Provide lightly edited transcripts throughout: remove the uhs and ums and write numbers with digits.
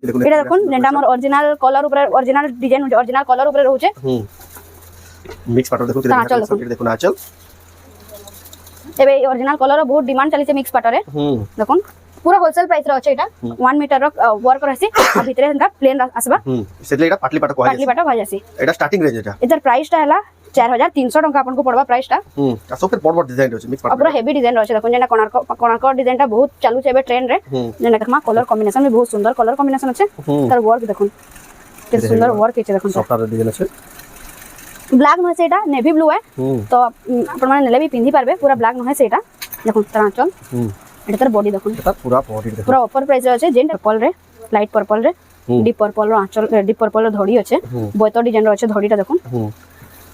এটা দেখুন যেটা আমার অরিজিনাল কলার উপরে অরিজিনাল ডিজাইন অরিজিনাল কলার উপরে রয়েছে মিক্স পাটর দেখুন এটা দেখুন আঁচল এবে অরিজিনাল কলার বহুত ডিমান্ড চলিছে মিক্স পাটরে দেখুন पूरा होलसेल प्राइस रे আছে এটা 1 মিটার ওয়ার্ক আছে আর ভিতরে এটা প্লেন আসবা সেটলে এটা পাটলি পাট পাটলি পাট ভাই আছে এটা স্টার্টিং রেঞ্জ এটা এটার প্রাইসটা হলা 4300 টাকা आपन को पड़वा प्राइसटा আর সব বড় বড় ডিজাইন আছে মিক্স পাট पूरा हेवी डिजाइन আছে দেখুন যেটা কোনার্ক ডিজাইনটা বহুত চালু আছে এবে ট্রেন্ড রে যেটা দেখমা কলর কম্বিনেশন में बहुत सुंदर कलर कॉम्बिनेशन আছে তার ওয়ার্ক দেখুন কি সুন্দর ওয়ার্ক আছে দেখুন সফটওয়্যার ডিজাইন আছে ব্ল্যাক নয় সেটা নেভি ব্লু है তো আপন মানে নেলে भी পিন্ধি পারবে पूरा ব্ল্যাক নয় সেটা দেখুন তার আঁচল এটা তার বডি দেখুন এটা পুরা বডি দেখুন পুরা অফার প্রাইস রে আছে যেটা পর্পল রে লাইট পর্পল রে ডিপ পর্পল র আঁচল ডিপ পর্পল র ধড়ি আছে বয়ত ডিজাইন র আছে ধড়িটা দেখুন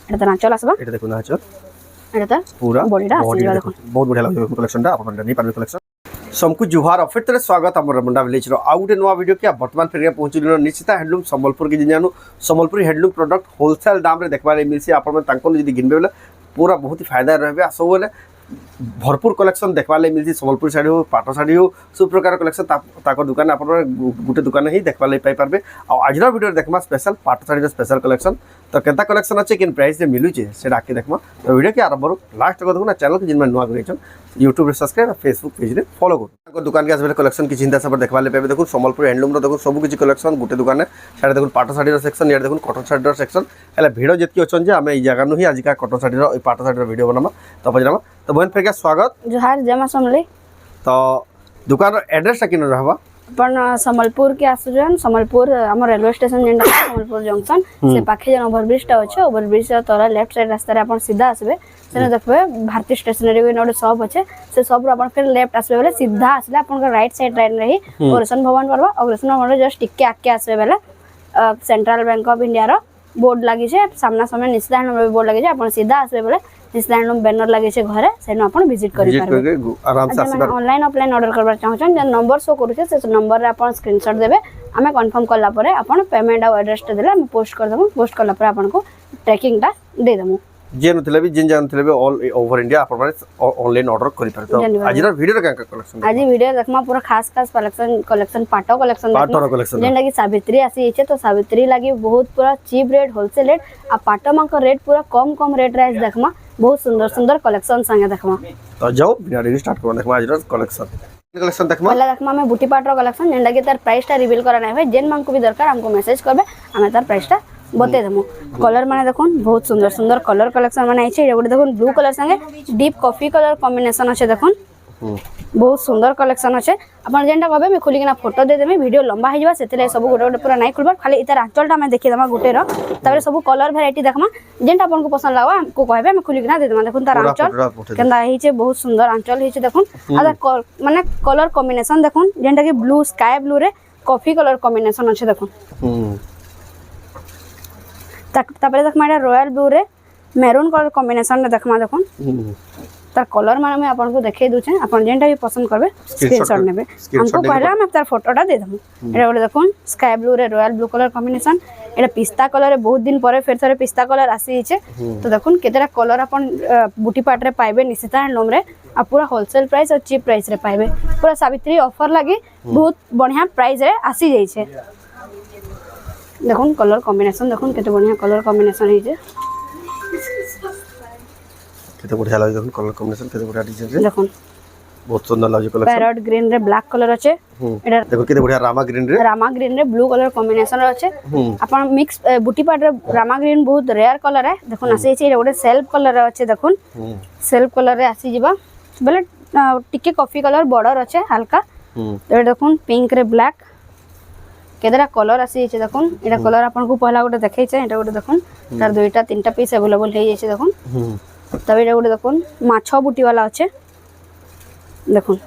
এটা তার আঁচল আসবা এটা দেখুন আঁচল এটা তার পুরা বডিটা আসবা দেখুন বহুত বঢ়িয়া লাগছে কলেকশনটা আপনারা নেই পারবে কলেকশন सबको जुहार और फिर तेरे स्वागत आम रमंडा विलेज रो आउ गोटे नुआ वीडियो के वर्तमान फेर पहुंचल निश्चित हैंडलूम संबलपुर के जिन्यानु संबलपुरी हैंडलूम प्रोडक्ट होलसेल दाम रे देखबार मिलसी आपण तांको जदी गिनबे बेले पूरा बहुत ही फायदा रहबे आ सब बेले भरपूर कलेक्शन देखबार मिलसी संबलपुर साड़ी हो पाटो साड़ी हो सब प्रकार कलेक्शन ताको दुकान आपण गुटे दुकान ही देखबार पाई पारबे आ आजरा वीडियो देखमा स्पेशल पाटो साड़ी स्पेशल कलेक्शन तो केता कलेक्शन अच्छे किन प्राइस रे मिलु छे सेटा आके देखमा तो वीडियो के आरंभ लास्ट तक देखो ना चैनल के जिनमें नुआ करेछन यूट्यूब रे सब्सक्राइब और फेसबुक पेज रे फॉलो करो दुकान के आसबे कलेक्शन की चिंता सब देखबा ले पाबे देखो संबलपुर हैंडलूम रो देखो सब किछि कलेक्शन गुटे दुकान है सारे देखो पाटो साड़ी रो सेक्शन यार देखो कॉटन साड़ी रो सेक्शन हला भिडो जेतकी अछन जे हमें ई जगह नु ही आज का कॉटन साड़ी रो पाटो साड़ी रो वीडियो बनामा तो बजरामा तो बहन फेर के स्वागत जोहार जमा समले तो दुकान रो एड्रेस किन रहबा अपन संबलपुर के आसुजन संबलपुर हमर रेलवे स्टेशन जेंडा संबलपुर जंक्शन से पाखे जन ओवरब्रिज टा अछि ओवरब्रिज से तोरा लेफ्ट साइड रास्ता रे अपन सीधा आसबे सेने देखबे भारतीय स्टेशनरी के नोड शॉप अछि से शॉप रो अपन फिर लेफ्ट आसबे बेले सीधा आसले अपन का राइट साइड लाइन रही ऑपरेशन भवन परबा ऑपरेशन भवन जस्ट टिके आके आसबे बेले सेंट्रल बैंक ऑफ इंडिया रो बोर्ड लागि छे सामना सामने निस्ता नंबर बोर्ड लागि छे अपन सीधा आसबे बेले निस्ता नंबर बैनर लागि छे घरे सेनो अपन विजिट करि पारबे आराम से आसबे ऑनलाइन ऑफलाइन ऑर्डर करबा चाहछन जे नंबर शो करू छे से नंबर रे अपन स्क्रीनशॉट देबे हमें कंफर्म करला परे अपन पेमेंट और एड्रेस टे देला हम पोस्ट कर देबो पोस्ट करला परे अपन को ट्रैकिंग टा दे देबो जे नथिले भी जिन जानथिले भी ऑल ओवर इंडिया अपन माने ऑनलाइन ऑर्डर करि परतो आज रो वीडियो का कलेक्शन आज वीडियो देखमा पूरा खास कलेक्शन पाटो कलेक्शन जेंडा की सावित्री आसी छे तो सावित्री लागि बहुत पूरा चीप रेट होलसेल रेट आ पाटो मा का रेट पूरा कम रेट राइस देखमा बहुत सुंदर कलेक्शन संगे देखमा तो जाओ बिना रेडी स्टार्ट करो देखमा आज रो कलेक्शन देखमा पहला देखमा में बूटी पाट रो कलेक्शन जेंडा की तार प्राइस टा रिवील करा नै भाई जेन मांग को भी दरकार हमको मैसेज करबे हमें तार प्राइस टा बते देमु कलर माने देखुन बहुत सुंदर कलर कलेक्शन माने आइछे एगोटे देखुन ब्लू कलर संगे डीप कॉफी कलर कॉम्बिनेशन আছে দেখুন बहुत सुंदर कलेक्शन আছে अपन जेंटा कहबे मैं खुली किना फोटो दे देमे वीडियो लंबा हो जाबा सेतले सब गोटे पूरा नाही खुलबा खाली इतार आंचलटा मैं देखि दमा गुटे रो तबरे सब कलर वैरायटी देखमा जेंटा अपन को पसंद लागबा हमको कहबे मैं खुली किना दे देमा देखुन तार आंचल केंदा हिचे बहुत सुंदर आंचल हिचे देखुन आदा माने कलर कॉम्बिनेशन देखुन जेंटा कि ब्लू स्काई ब्लू रे कॉफी कलर कॉम्बिनेशन আছে देखुन तापरे देखमा रॉयल ब्लू रे मैरून कलर कॉम्बिनेशन रे देखमा देखुन तार कलर माने मैं आपन को देखे दउ छे आपन जेंटा भी पसंद करबे स्क्रीनशॉट नेबे हमको पहला मैं तार फोटोटा दे दमु एटा गोटे देखुन स्काई ब्लू रे रॉयल ब्लू कलर कॉम्बिनेशन एटा पिस्ता कलर रे बहुत दिन परे फिर थरे पिस्ता कलर आसी छे तो देखुन केतेरा कलर आपन बूटी पाट रे पाइबे निशिता हैंडलूम रे आ पूरा होलसेल प्राइस और चीप प्राइस रे पाइबे पूरा सावित्री ऑफर लागि बहुत बढ़िया प्राइस रे आसी जाई छे देखुन कलर कॉम्बिनेशन देखुन केते बढ़िया कलर कॉम्बिनेशन है जे केते बढ़िया लागे देखुन कलर कॉम्बिनेशन केते बढ़िया डिजाइन रे देखुन बहुत सुंदर लागे कलेक्शन पैरट ग्रीन रे ब्लैक कलर আছে এটা দেখো কেতে बढ़िया रामा ग्रीन रे ब्लू कलर कॉम्बिनेशन আছে अपन मिक्स बूटी पाट रे रामा ग्रीन बहुत रेयर कलर है देखुन आसी छै गोटे सेल्फ कलर আছে देखुन सेल्फ कलर रे आसी जिबा बेले टिके कॉफी कलर बॉर्डर আছে हल्का तो देखुन पिंक रे ब्लैक केदरा कलर आसी छै देखुन एटा कलर अपन को पहला गोटे देखै छै एटा गोटे देखुन तार दुईटा तीनटा पीस अवेलेबल हे छै देखुन तब एटा गोटे देखुन माछो बूटी वाला আছে देखुन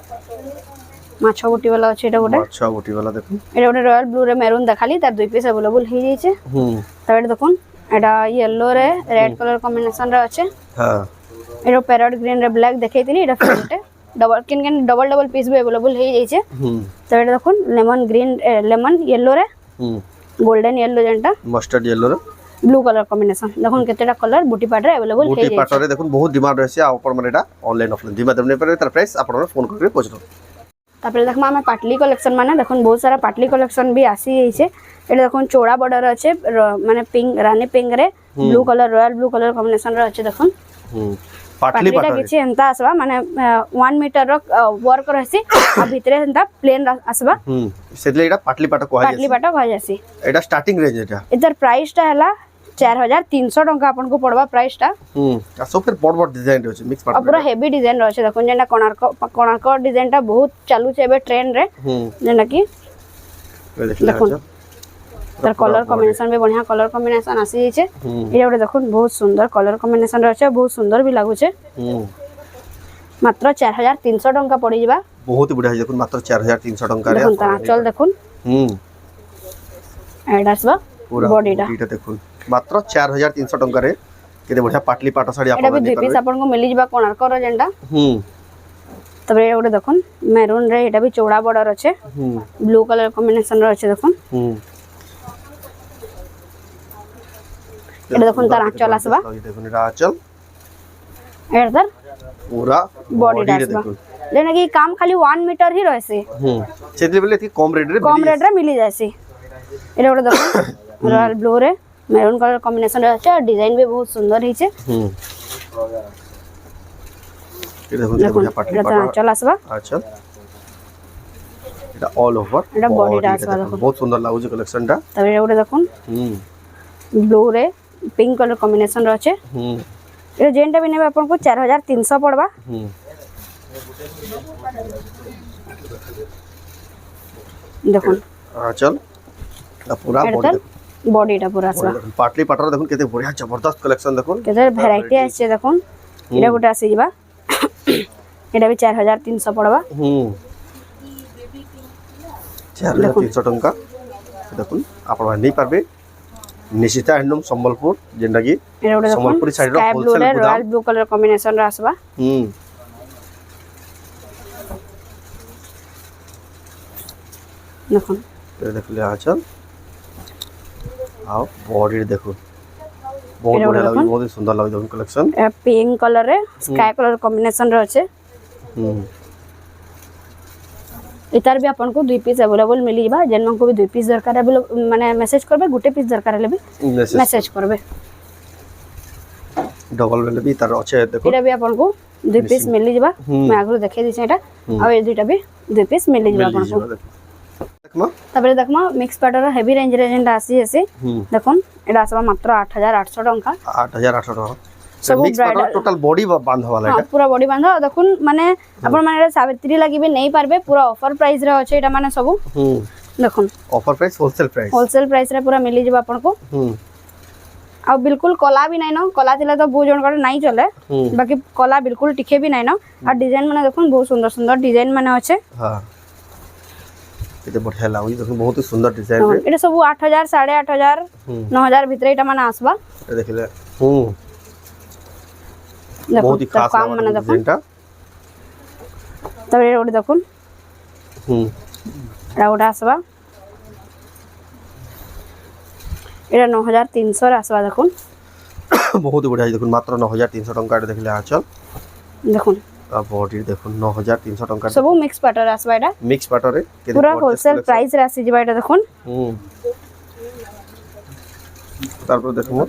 माछो बूटी वाला আছে एटा गोटे माछो बूटी वाला देखुन एटा गोटे रॉयल ब्लू रे मैरून देखाली तार दुई पीस अवेलेबल हे छै तब एटा देखुन एटा येलो रे रेड कलर कॉम्बिनेशन रे আছে हां एटा पैरट ग्रीन रे ब्लैक देखैतिनी एटा फिर डबल पीस भी अवेलेबल हे छै तब एटा देखुन लेमन येलो रे गोल्डन येलो जेंटा मस्टर्ड येलो रे ब्लू कलर कॉम्बिनेशन देखुन केतेटा कलर बूटी पाट रे अवेलेबल हे बूटी पाट रे देखुन बहुत डिमांड रहছে आ ऊपर माने एटा ऑनलाइन ऑफलाइन दिमा देबने पर तार प्राइस आपन फोन करके पूछ लो तापर देखमा हमें पाटली कलेक्शन माने देखुन बहुत सारा पाटली कलेक्शन भी आसी छै एटा देखुन चौड़ा बॉर्डर अच्छे माने पिंक रानी पिंक रे blue colour royal blue colour combination रे अच्छे देखुन पाटली पाटलीटा किछि एंता आसबा माने 1 मीटर रो वर्क रहसी आ भितरे एंता प्लेन आसबा सेतले एटा पाटली पाटा कह जासी एटा स्टार्टिंग रेंज एटा इधर प्राइस टा हला 4300 टंका आपन को पड़वा प्राइस टा आ सब फिर बड़ बड़ डिजाइन रहछ मिक्स पाटा पूरा हेवी डिजाइन रहछ देखुन जेना कोणार्क डिजाइन टा बहुत चालू छै एबे ट्रेंड रे जेना कि देखुन तर कलर कॉम्बिनेशन भी बढ़िया कलर कॉम्बिनेशन आसी छै एटा ओटे देखुन बहुत सुंदर कलर कॉम्बिनेशन रहछ बहुत सुंदर भी लागु छै मात्र 4300 टंका पड़ी जिबा बहुत बढ़िया देखुन मात्र 4300 टंका रे देखुन चल देखुन एडासबा पूरा बॉडीटा बॉडीटा देखुन मात्र 4300 टंका रे केते बढ़िया पाटली पाटा साड़ी एटा भी 2 पीस आपन को मिली जिबा कोणार्क रो जेंडा तबे ओटे देखुन मैरून रे एटा भी चौड़ा बॉर्डर अछि ब्लू कलर कॉम्बिनेशन रो अछि देखुन एटा देखुन तार आंचल आसबा देखुन एटा आंचल एटा तार पूरा बॉडी आसबा लेना कि काम खाली 1 मीटर ही रहसे सेतले बेले थी कम रेट रे मिली जासी एटा ओटे देखुन रॉयल ब्लू रे मैरून कलर कॉम्बिनेशन रे अछि डिजाइन भी बहुत सुंदर हिचे ये देखुन बढ़िया पाटली पाटा आंचल आसबा आंचल एटा ऑल ओवर एटा बॉडी आसबा देखुन बहुत सुंदर लागु जे कलेक्शन टा तबे ओटे देखुन ब्लू रे पिंक कलर कॉम्बिनेशन रो अछि ए जेनटा भी नेबे आपन को 4300 पड़बा देखुन चल पूरा बॉडीटा पूरा आसबा पाटली पाटर देखुन केते बढ़िया जबरदस्त कलेक्शन देखुन केते वैरायटी आछे देखुन एटा गोटा आसी जिबा एटा भी 4300 पड़बा 4300 टंका देखुन आपण नहीं पारबे निशिता हैंडलूम संबलपुर जेंडा की संबलपुरी साइड रो होलसेल गोदाम रॉयल ब्लू कलर कॉम्बिनेशन रा आसबा देखुन ये देखले आचल आओ बॉडी देखो बहुत बढ़िया लागे बहुत ही सुंदर लागे देखुन कलेक्शन पिंक कलर रे स्काई कलर कॉम्बिनेशन रो छै इतार भी आपन को 2 पीस अवेलेबल मिली जिबा जेन को भी 2 पीस दरकार माने मेसेज करबे गुटे पीस दरकार लेबे मेसेज करबे डबल वाले भी तार अच्छे देखो एटा भी आपन को 2 पीस मिली जिबा मैं आगु देखे दी छै एटा आ ए दुटा भी 2 पीस मिली जिबा आपन को देखमा तबरे देखमा मिक्स पाटर हेवी रेंज रे जेंडा आसी एसे देखुन एटा आसबा मात्र 8800 टंका 8800 टंका सब मिक्स पाटर टोटल बॉडी बांध वाला है पूरा बॉडी बांध देखुन माने अपन माने सावित्री लागि भी नहीं पारबे पूरा ऑफर प्राइस रे अछि एटा माने सब देखुन ऑफर प्राइस होलसेल प्राइस रे पूरा मिली जिबा अपन को आ बिल्कुल कला भी नहीं न कला थिला तो बहुत जन कर नहीं चले बाकी कला बिल्कुल टिके भी नहीं न आ डिजाइन माने देखुन बहुत सुंदर सुंदर डिजाइन माने अछि हां एते बढ़िया लागु देखुन बहुत ही सुंदर डिजाइन रे एटा सब 8000 8500 9000 भीतर एटा माने आसबा देखले बहुत ही खास काम माने देखुन तबे ओटे देखुन एटा ओटा आसबा एटा 9300 रे आसबा देखुन बहुत ही बढ़िया देखुन मात्र 9300 टंका रे देखले आचल देखुन आ बॉडी देखुन 9300 टंका सब मिक्स पाटर आसबा एटा मिक्स पाटर रे पूरा होलसेल प्राइस रे आसी जिबा एटा देखुन तारपर देखमु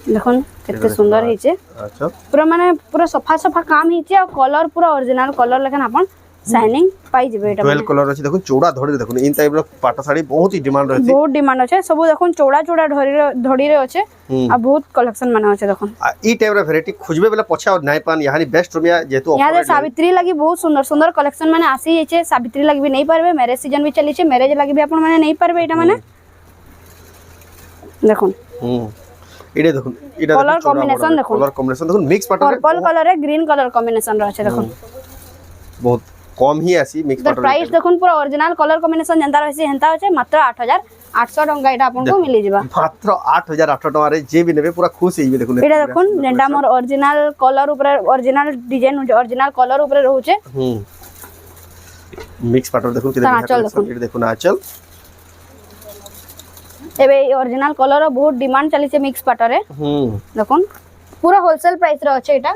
देखुन केते सुंदर हिचे अच्छा पूरा माने पूरा सफा सफा काम हिचे और कलर पूरा ओरिजिनल कलर लेकिन अपन शाइनिंग पाई जिबे एटा 12 कलर अछि देखुन चौड़ा धड़ी देखुन इन टाइप रो पाटा साड़ी बहुत ही डिमांड रहछि बहुत डिमांड अछि सब देखुन चौड़ा चौड़ा धड़ी रे अछि आ बहुत कलेक्शन माने अछि देखुन आ ई टाइप रो वैरायटी खुजबे बेला पछा और नाइ पान यानी बेस्ट रुमिया जेतु ऑफर यहाँ सावित्री लागि बहुत सुंदर सुंदर कलेक्शन माने आसी छै सावित्री लागि भी नहीं पारबे मैरिज सीजन भी चली छै मैरिज लागि भी अपन माने नहीं पारबे एटा माने देखुन इडे देखुन इडा कलर कॉम्बिनेशन देखुन मिक्स पाटर पर्पल कलर है ग्रीन कलर कॉम्बिनेशन रहছে देखुन बहुत कम ही आसी मिक्स पाटर प्राइस देखुन पूरा ओरिजिनल कलर कॉम्बिनेशन जेंता रहছে हेंता होचे मात्र 8800 टंका एटा आपन को मिली जिबा मात्र 8800 टंका रे जे भी नेबे पूरा खुश हेबे देखुन एटा देखुन जेंटा मोर ओरिजिनल कलर ऊपर ओरिजिनल डिजाइन ओरिजिनल कलर ऊपर रहउचे मिक्स पाटर देखुन के देखुन आचल एबे ओरिजिनल कलर बहुत डिमांड चली छे मिक्स पाटर रे देखुन पूरा होलसेल प्राइस रे अछि एटा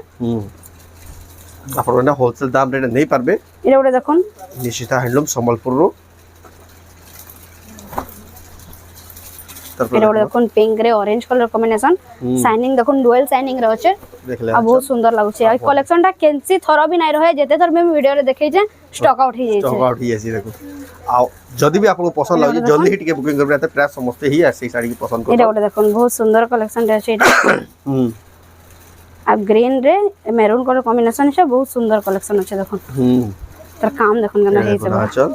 ଆପଣ ମାନେ ହୋଲସେଲ ଦାମ ରେ ନେଇ পারবে এটা গোটে দেখুন নিশিতা হ্যান্ডলুম সম্বলপুর রো এটা গোটে দেখুন পিঙ্ক রে অরেঞ্জ কলর কম্বিনেশন শাইনিং দেখুন ডুয়েল শাইনিং রে আছে দেখলে আর বহুত সুন্দর লাগুছে এই কলেকশনটা কেনসি থর বি নাই রহে যেতে থর আমি ভিডিও রে দেখাইছে স্টক আউট হই যাইছে স্টক আউট হই যাইছে দেখো আর যদি भी आपको पसंद लागे जल्दी ही टिके बुकिंग करबे त प्राइस समस्त ही আছে এই শাড়ি কি পছন্দ এটা গোটে দেখুন বহুত সুন্দর কলেকশন রে আছে এটা আর গ্রিন রে মেরুন কলর কম্বিনেশন আছে বহুত সুন্দর কলেকশন আছে দেখুন তার কাম দেখুন কেন হইছে আঁচল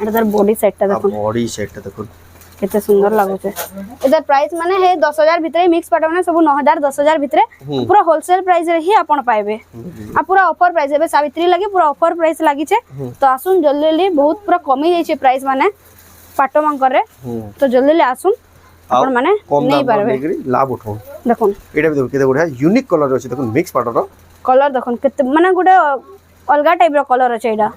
এটা তার বডি সেটটা দেখুন বডি সেটটা দেখুন কেতে সুন্দর লাগুছে এটার প্রাইস মানে হে 10000 ভিতরে মিক্স পাটা মানে সব 9000 10000 ভিতরে পুরা হোলসেল প্রাইস রে হি আপন পাইবে আর পুরা অফার প্রাইস হবে সাবিত্রী লাগি পুরা অফার প্রাইস লাগিছে তো আসুন জলদি জলদি বহুত পুরা কমি যাইছে প্রাইস মানে পাটো মাঙ্করে তো জলদি জলদি আসুন আপন মানে নেই পারবে লাভ উঠাও দেখুন এটা দেখুন কেতে বড়িয়া ইউনিক কলর আছে দেখুন মিক্স পাটর কলর দেখুন কেতে মানে গুটে অলগা টাইপ র কলর আছে এটা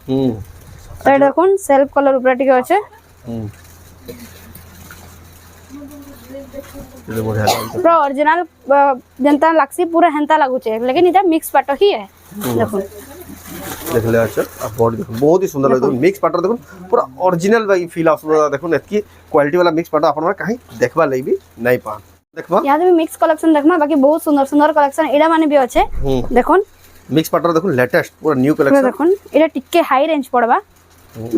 তো এটা দেখুন সেলফ কলর উপরে টিকে আছে এটা বড়িয়া पूरा ओरिजिनल जनता लागसी पूरा हेंता लागुचे लेकिन इटा मिक्स पाटो ही है देखो देखले अच्छा अब बॉडी देखो बहुत ही सुंदर लगे मिक्स पाटर देखो पूरा ओरिजिनल वाली फील आसो देखो एतकी क्वालिटी वाला मिक्स पाटर अपन कहीं देखबा लई भी नहीं पान देखबा याद भी मिक्स कलेक्शन देखमा बाकी बहुत सुंदर सुंदर कलेक्शन एडा माने भी अच्छे देखोन मिक्स पाटर देखो लेटेस्ट पूरा न्यू पूरा कलेक्शन देखोन एडा टिक्के हाई रेंज पड़बा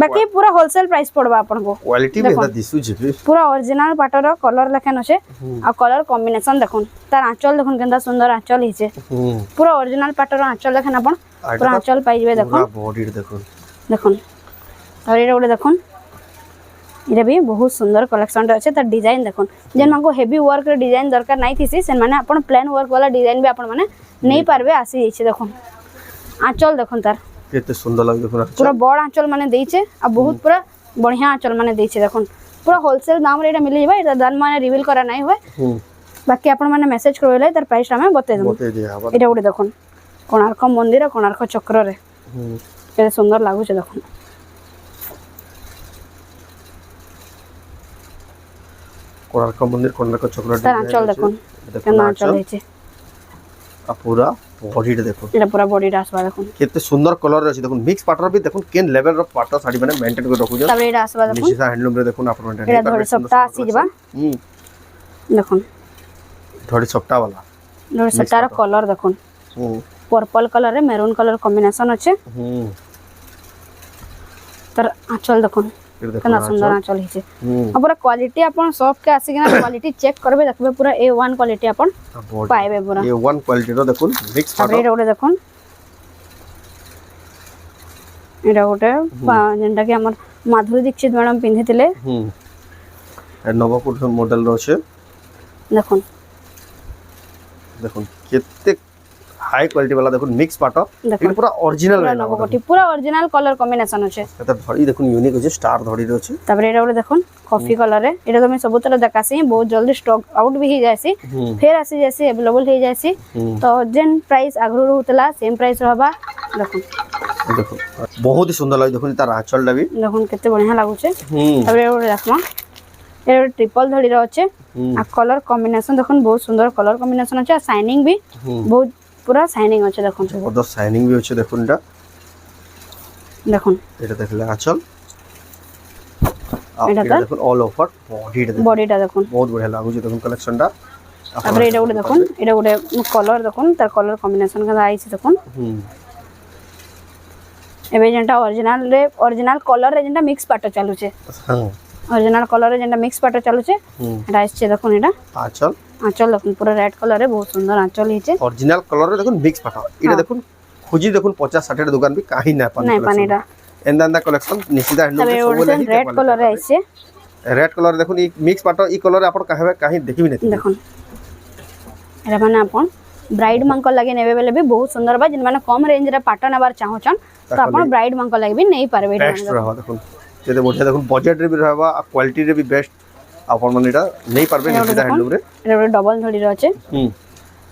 बाकी पूरा होलसेल प्राइस पड़बा अपन को क्वालिटी में दा दिसु जे पूरा ओरिजिनल पाटर कलर लेखन আছে আর কলর কম্বিনেশন দেখুন তার আঁচল দেখুন কেনটা সুন্দর আঁচল হিছে পুরো অরিজিনাল পাটর আঁচল দেখেন আপন পুরো আঁচল পাইবে দেখুন বডি দেখুন দেখুন আর এটা ওটা দেখুন এটা भी बहुत सुंदर कलेक्शन আছে তার ডিজাইন দেখুন যেন মানকো হেভি ওয়ার্ক রে ডিজাইন দরকার নাই থিসি সেন মানে আপন প্লেন ওয়ার্ক वाला ডিজাইন भी আপন মানে নেই পারবে আসি যাইছে দেখুন আঁচল দেখুন তার কেতে সুন্দর লাগে দেখুন पूरा बड़ आंचल माने देइছে आ बहुत पूरा बढ़िया आंचल माने देइছে দেখুন पूरा होलसेल दाम रे एटा मिल जेबा एटा दाम माने रिवील करा नाही होय बाकी आपण माने मेसेज करले तार प्राइस हम बते देबो एटा उडे देखुन कोणार्क मंदिर कोणार्क चक्र रे केते सुंदर लागु छे देखुन कोणार्क मंदिर कोणार्क चक्र तार आंचल देखुन केना आंचल हेचे आ पूरा बॉडी देखो एटा पूरा बॉडी आसबा देखुन केते सुंदर कलर अछि देखुन मिक्स पाटर भी देखुन केन लेवल रो पाटर साड़ी माने मेंटेन कर रखु तब एटा आसबा देखुन निशिता हैंडलूम रे देखुन आपण मेंटेन एटा धोड़ी सप्ताह आसी जबा देखुन धोड़ी सप्ताह वाला धोड़ी सप्ताह रो कलर देखुन पर्पल कलर रे मैरून कलर कॉम्बिनेशन अछि तर आंचल देखुन केना सुंदर आंचल हिचे आ पूरा क्वालिटी अपन शॉप के आसी केना क्वालिटी चेक करबे देखबे पूरा A1 क्वालिटी अपन पाइबे पूरा A1 क्वालिटी रो देखुन मिक्स पाटर एटा ओटे देखुन एटा ओटे जेंटा कि हमर माधुरी दीक्षित मैडम पिंधितिले नवपुर मॉडल रो छे देखुन देखुन केते हाई क्वालिटी वाला देखुन मिक्स पाटर लेकिन पूरा ओरिजिनल है नवकोटी पूरा ओरिजिनल कलर कॉम्बिनेशन আছে এটা ধড়ি দেখুন ইউনিক আছে স্টার ধড়ি আছে তারপরে এটা ওটা দেখুন কফি কালার রে এটা তুমি সবুতরে দেখাসি বহুত জলদি স্টক আউট भी हो जायसी फिर आसी जैसे अवेलेबल हो जायसी तो जेन प्राइस आगरो होतला सेम प्राइस रहबा देखुन देखो बहुत ही सुंदर लागे देखुन तार आंचलटा भी देखुन केते बढ़िया लागुचे तारपरे ओटा देखमा ए ट्रिपल धड़ी रे আছে आ कलर कॉम्बिनेशन देखुन बहुत सुंदर कलर कॉम्बिनेशन আছে आ शाइनिंग भी बहुत पूरा शाइनिंग আছে দেখুন ওদা শাইনিং भी আছে দেখুন দেখুন এটা দেখলে আঁচল এটা দেখুন অল ওভার বডিটা দেখুন বহুত বঢ়িয়া লাগুছে দেখুন কালেকশনটা তারপরে এটা ওটা দেখুন এটা ওটা কলর দেখুন তার কলর কম্বিনেশন কেন আইছে দেখুন এবে যেটা অরিজিনাল কলর রে যেটা মিক্স পাটো চালুছে হ্যাঁ অরিজিনাল কলর রে যেটা মিক্স পাটো চালুছে এটা আসছে দেখুন এটা আঁচল আঁচল দেখুন পুরো রেড কলর রে বহুত সুন্দর আঁচল হিছে অরিজিনাল কলর রে দেখুন মিক্স পাটো এটা দেখুন খুঁজি দেখুন 50-60 এর দোকান भी কাহি না পান নাই পান এটা এন্দান্দা কালেকশন নিশিতা হ্যান্ডলুম রে सब লাগে রেড কলর রে আইছে রেড কলর দেখুন এই মিক্স পাটো এই কলর আপন কাহে কাহি দেখিবি না দেখুন এটা মানে আপন ब्राइड मांको लगे नेबे बेले भी बहुत सुंदर बा जिन माने कम रेंज रे पाटो नेबार चाहछन तो अपन ब्राइड मांको लगे भी नहीं पारबे बेस्ट रहबा देखुन जेते बढ़िया देखुन बजट रे भी रहबा आ क्वालिटी रे भी बेस्ट अपन माने एटा नहीं पारबे निशिता हैंडलूम रे एटा डबल धड़ी रे আছে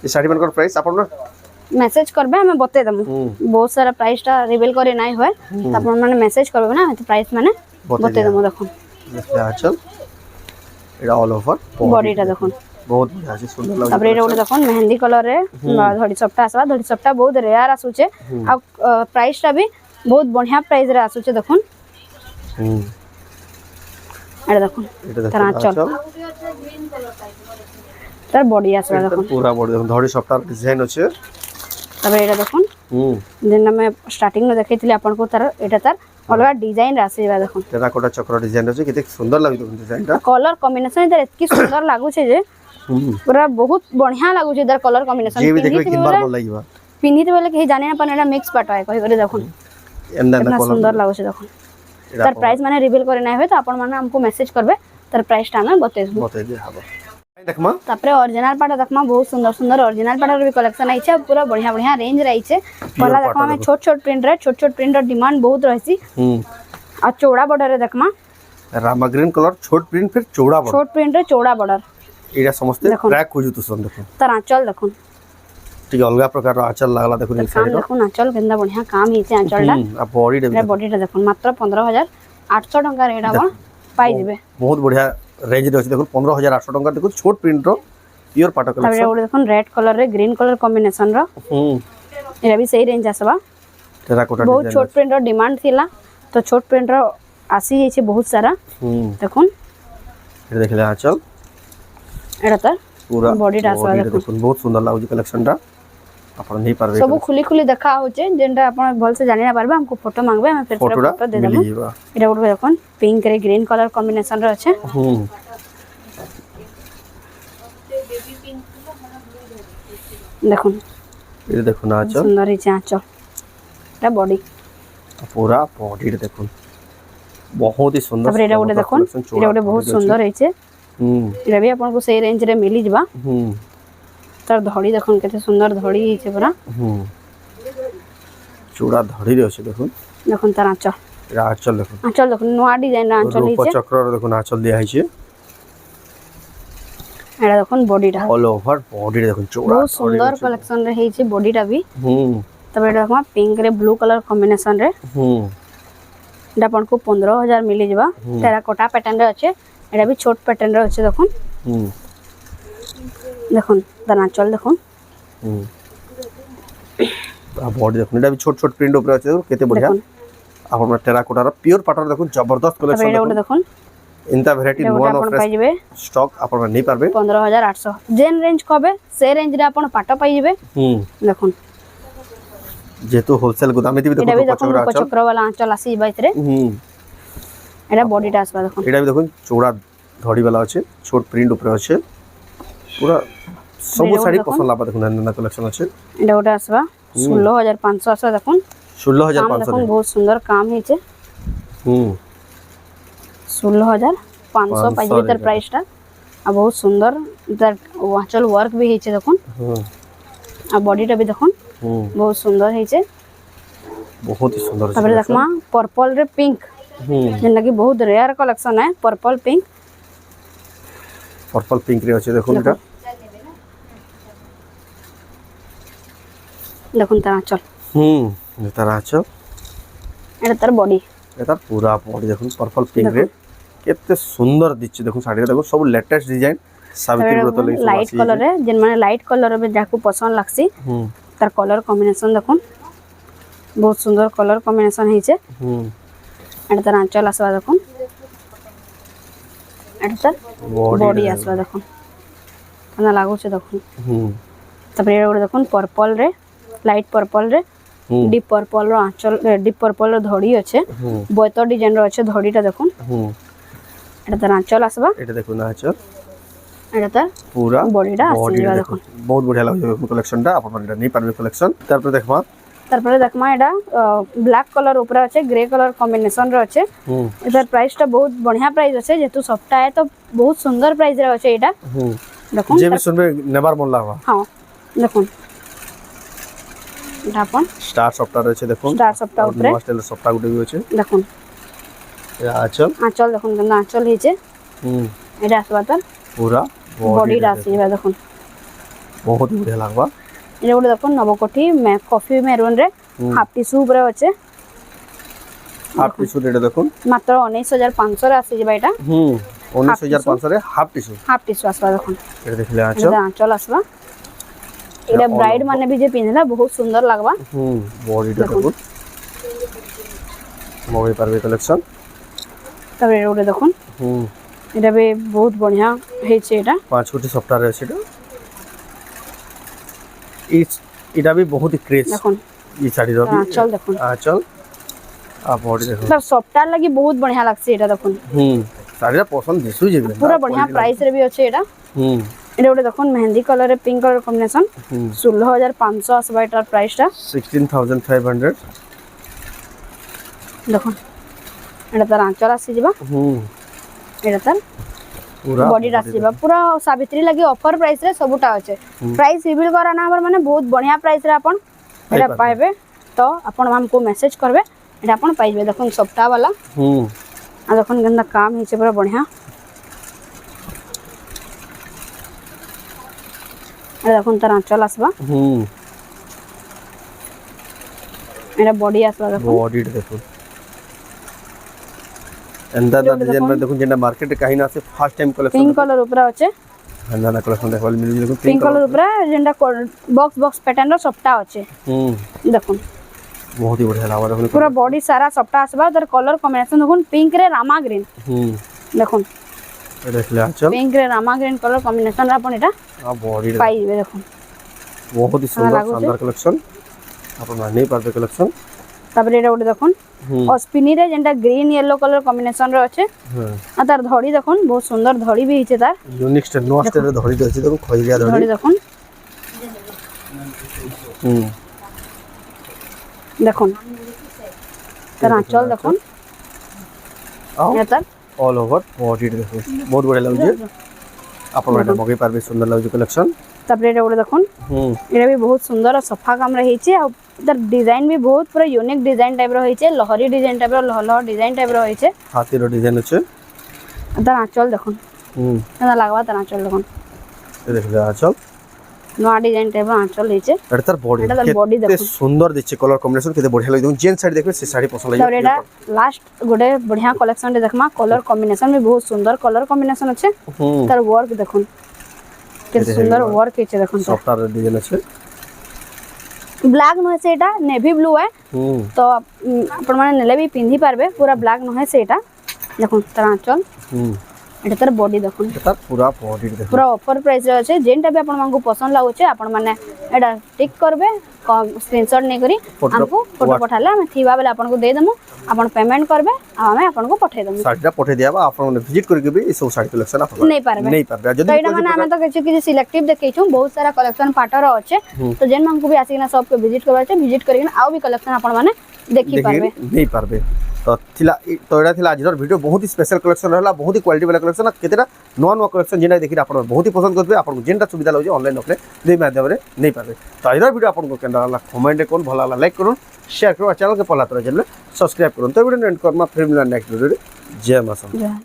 ए साड़ी मानकर प्राइस अपन मेसेज करबे हमें बते दम बहुत सारा प्राइस टा रिवील करे नाही होय त अपन माने मेसेज करबे ना तो प्राइस माने बते दम देखुन देखले आचल एटा ऑल ओवर बॉडीटा देखुन बहुत बढ़िया अछि सुंदर लागै तापर एटा गोटे देखन मेहंदी कलर रे धड़ी सप्ता आसबा धड़ी सप्ता बहुत रेयर आसुचे आ प्राइस टा भी बहुत बढ़िया प्राइस रे आसुचे देखन एटा देखन तार चल तार बॉडी आसबा देखन पूरा बॉडी देखन धड़ी सप्ता डिजाइन अछि तापर एटा देखन जेना मैं स्टार्टिंग में देखैतिली आपन को तार एटा तार अलगा डिजाइन रासे बा देखन टेराकोटा चक्र डिजाइन अछि केते सुंदर लागै देखन डिजाइन टा कलर कॉम्बिनेशन इधर इतकी सुंदर लागु छे जे पूरा बहुत बढ़िया लागु छे इधर कलर कॉम्बिनेशन जे भी देखबे किन बार बोल लागिबा पिन्हित बेले के जाने ना पन एटा मिक्स पाटो है कहि करे देखन एंदा इतना कलर सुंदर लागु छे देखन तार प्राइस माने रिवील करे ना होय तो आपण माने हमको मैसेज करबे तार प्राइस टा हमें बते दे हाबो देखमा तापरे ओरिजिनल पाटा देखमा बहुत सुंदर सुंदर ओरिजिनल पाटा भी कलेक्शन आइछे पूरा बढ़िया बढ़िया रेंज रहिछे पहला देखमा में छोट छोट प्रिंट र डिमांड बहुत रहसी आ चौड़ा बॉर्डर रे देखमा रामा ग्रीन कलर छोट प्रिंट फिर चौड़ा बॉर्डर छोट प्रिंट रे चौड़ा बॉर्डर एटा समस्त ट्रैक खोजु तो सन देखो तार आंचल देखन ठीक अलगा प्रकार रो आंचल लागला देखो इन काम साइड देखन आंचल केंदा बढ़िया काम हिचे आंचल आ बॉडी रे बॉडी टा देखन मात्र 15800 टका रे एटा पाई दिबे बहुत बढ़िया रेंज रे अछि देखो 15800 टका देखो छोट प्रिंट रो प्योर पाटा ताबे कलेक्शन ओडे देखन रेड कलर रे ग्रीन कलर कॉम्बिनेशन रो एरा भी सही रेंज आसबा टेराकोटा बहुत डिजाइन छोट प्रिंट रो डिमांड थिला तो छोट प्रिंट रो आसी जाइछे बहुत सारा देखन एटा देखले आंचल एटा तार पूरा बॉडी टा आसबा देखो बहुत सुंदर लागु कलेक्शन टा अपन नहीं पारबे सब खुली खुली देखा होचे जेनटा अपन भल से जानि ना पारबे हमको फोटो मांगबे हम फिर फोटो दे देबो एटा गोटे देखन पिंक रे ग्रीन कलर कॉम्बिनेशन रे अछि देखन ये देखो ना आंचल सुंदर हिचे आंचल एटा बॉडी पूरा बॉडी देखो बहुत ही सुंदर तापर एटा गोटे देखन एटा गोटे बहुत सुंदर हिचे एटा भी अपन को सही रेंज रे मिली जबा तार धड़ी देखन केते सुंदर धड़ी हिचे पूरा चूड़ा धड़ी रे अछि देखो देखन तार आंचल आंचल देखन नोआ डिजाइन आंचल रूप हिचे चक्र रे देखो आंचल दिया हिचे एटा देखन बॉडी टा ऑल ओवर बॉडी देखो चूड़ा बहुत सुंदर कलेक्शन रे हिचे बॉडी टा भी तब एटा देखमा पिंक रे ब्लू कलर कॉम्बिनेशन रे एटा अपन को 15000 मिली जबा टेराकोटा पैटर्न रे अछि एटा भी छोट पैटर्न रे अछि देखन देखन तार आंचल देखन आ बॉडी देखो एटा भी छोट छोट प्रिंट ऊपर अछि केते बढ़िया अपन टेराकोटा रो प्योर पैटर्न देखो जबरदस्त कलेक्शन एटा गोटे देखन इनता वैरायटी वन ऑफ पाई जेबे स्टॉक अपन नहीं पारबे 15800 जेन रेंज कहबे से रेंज रे अपन पाटो पाई जेबे देखन जेतु होलसेल गोदाम में भी एटा भी देखो देखन चक्र वाला आंचल आसी बाइतरे एटा बॉडी टा आसबा देखन एटा भी देखो चौड़ा धड़ी वाला अछि छोट प्रिंट ऊपर अछि पूरा सब साड़ी पसंद लाबा देखो नंदना कलेक्शन अछि एटा गोटे आसबा 16500 आसबा देखन 16500 देखन बहुत सुंदर काम हिचे 16500 पाई जेबे तार प्राइस टा आ बहुत सुंदर तार आंचल वर्क भी हिचे देखन आ बॉडी टा भी देखन बहुत सुंदर हिचे बहुत ही सुंदर तापर देखमा पर्पल रे पिंक जेना कि बहुत रेयर कलेक्शन है पर्पल पिंक रे अछि देखो एटा देखन तार आंचल तार आंचल एटा तार बॉडी एटा पूरा बॉडी देखो पर्पल पिंक रे केते सुंदर दिछि देखो साड़ी रे देखो सब लेटेस्ट डिजाइन सावित्री व्रत लई लाइट कलर रे जेन माने लाइट कलर में जाको पसंद लागसी तार कलर कॉम्बिनेशन देखन बहुत सुंदर कलर कॉम्बिनेशन हिचे एटा तार आंचल आसबा देखन एटा तार बॉडी आसबा देखन कना लागो छे देखन तापर एटा गोटे देखन पर्पल रे लाइट पर्पल रे डीप पर्पल रो आंचल डीप पर्पल रो धड़ी अछि बोयतो डिजाइन रो अछि धड़ीटा देखन एटा तार आंचल आसबा एटा देखो ना आंचल एटा तार पूरा बॉडीटा आसीबा देखन बहुत बढ़िया लागो कलेक्शन टा अपन माने नहीं पारबे कलेक्शन तार पर देखमा एटा ब्लैक कलर ऊपर अछि ग्रे कलर कॉम्बिनेशन रो अछि एटार प्राइस टा बहुत बढ़िया प्राइस अछि जेतु सप्ता है तो बहुत सुंदर प्राइस रे अछि एटा देखन जे भी सुनबे नेबार मन लागबा हां देखन एटा अपन स्टार सप्ताह रे छै देखो स्टार सप्ताह ऊपर मास्टर सप्ताह गुटे भी अछि देखन आंचल देखन केना आंचल हिचे एटा आसबा तार पूरा बॉडी टा आसीबा देखन बहुत बढ़िया लागबा एटा गोटे देखन नवकोठी में कॉफी मेरून रे हाफ टिश्यू ऊपर अछि हाफ टिश्यू रेट देखो मात्र 19500 रे आसी जेबा एटा 19500 रे हाफ टिश्यू आसबा देखो ये देखले आंचल आंचल आसबा एटा ब्राइड माने भी जे पिनला बहुत सुंदर लागबा बॉडी देखो मोबाइल पर कलेक्शन तब एटा देखो एटा भी बहुत बढ़िया हे छे एटा 5 कोटी सफ्टवेयर है सेटा इटा भी बहुत क्रेज देखो ई साड़ी रो आंचल देखो आंचल आ बॉडी देखो मतलब सफ्टवेयर लगी बहुत बढ़िया लागसे एटा देखो साड़ीरा पसंद दिसु जेबे पूरा बढ़िया प्राइस रे भी अच्छे एटा एटा गोटे देखो मेहंदी कलर रे पिंक कलर कॉम्बिनेशन 16500 आसबा एटार प्राइस टा 16500 देखो एटा तार आंचल आसी जिबा एटा तार पूरा बॉडी आसीबा पूरा सावित्री लगी ऑफर प्राइस रे सबुटा अच्छे प्राइस रिवील कराना हमर माने बहुत बढ़िया प्राइस रे अपन एटा पाइबे तो अपन हमको मैसेज करबे एटा अपन पाइबे देखो सप्ताह वाला आ देखो गंदा काम हिचे पूरा बढ़िया एटा देखो तार आंचल आसबा एटा बॉडी आसबा देखो बॉडी देखो एंदा डिजाइन में देखो जेना मार्केट कहीं ना से first time collection pink colour ऊपर अच्छे अंदा ना कलेक्शन देखवाल मिल देखो पिंक कलर ऊपर जेंडा बॉक्स पैटर्न रो सप्ताह अच्छे देखो बहुत ही बढ़िया लागबा देखो पूरा बॉडी सारा सप्ताह आसबा तर कलर कॉम्बिनेशन देखो पिंक रे रामा ग्रीन देखो देखले आंचल पिंक रे रामा ग्रीन कलर कॉम्बिनेशन अपन एटा आ बॉडी पाइबे देखो बहुत ही सुंदर शानदार कलेक्शन अपन नहीं पाते कलेक्शन तबरे एटा गोटे देखो और स्पिनी रे जेंटा ग्रीन येलो कलर कॉम्बिनेशन रो अच्छे आ तार धड़ी देखो बहुत सुंदर धड़ी भी हिचे तार यूनिक स्टाइल नो स्टाइल रे धड़ी अछि देखो खइलिया धड़ी देखो देखो तार आंचल देखो आओ तार ऑल ओवर बॉडी देखो बहुत बढ़िया लागजे अपन एटा मगे पारबे सुंदर लागजे कलेक्शन तबरे एटा गोटे देखो एटा भी बहुत सुंदर और सफा काम रे हिचे आ तार डिजाइन भी बहुत पूरा यूनिक डिजाइन टाइप रो हिचे लहरी डिजाइन टाइप रो लहलह डिजाइन टाइप रो हिचे हाथी रो डिजाइन अछि तार आंचल देखो ना लागबा तार आंचल देखो ये देखले आंचल नवा डिजाइन टाइप रो आंचल हिचे एटा तार बॉडी देखो सुंदर दिछि कलर कॉम्बिनेशन केते बढ़िया लागै जेन साड़ी देखबे से साड़ी पसंद तब लागै एटा लास्ट गोटे बढ़िया कलेक्शन रे देखमा कलर कॉम्बिनेशन भी बहुत सुंदर कलर कॉम्बिनेशन अच्छे तार वर्क देखो केते सुंदर वर्क हिचे देखो सॉफ्टवेयर डिजाइन अछि ब्लैक नहे से एटा नेवी ब्लू है तो अपन माने नेले भी पिंधी पारबे पूरा ब्लैक नहे से एटा देखो तार आंचल एटा तार बॉडी देखो तार पूरा बॉडी देखो पूरा ऑफर प्राइस रे अछि जेनटा भी अपन मानकु पसंद लागुचे अपन माने एटा टिक करबे स्क्रीनशॉट नै करी हमको फोटो पठाले हम थीबा बेले अपन को दे देमु अपन पेमेंट करबे आ हमें अपन को पठे देमु साड़ीटा पठे दियाबा अपन विजिट करके भी सब साड़ी कलेक्शन अपन नहीं पारबे जदी एटा माने हमें तो किछि सिलेक्टिव देखैछु बहुत सारा कलेक्शन पाटर अछि तो जेन मानकु भी आसीना सब के विजिट करबा छै विजिट करिन आउ भी कलेक्शन अपन माने देखि पारबे नहीं पारबे तो एटा थिला आजर वीडियो बहुत ही स्पेशल कलेक्शन रहला बहुत ही क्वालिटी वाला कलेक्शन केतेटा नॉन कलेक्शन जेना देखि अपन बहुत ही पसंद करबे अपन जेनटा सुविधा लागे ऑनलाइन ऑफलाइन दे माध्यम रे नहीं पारबे तो आजर वीडियो अपन को केनरा ला कमेंट कोन भला ला लाइक करूँ शेयर करूँ चैनल के पहला तरह चैनल सब्सक्राइब करूँ तो वीडियो एंड करमा फिर मिला नेक्स्ट वीडियो जय मां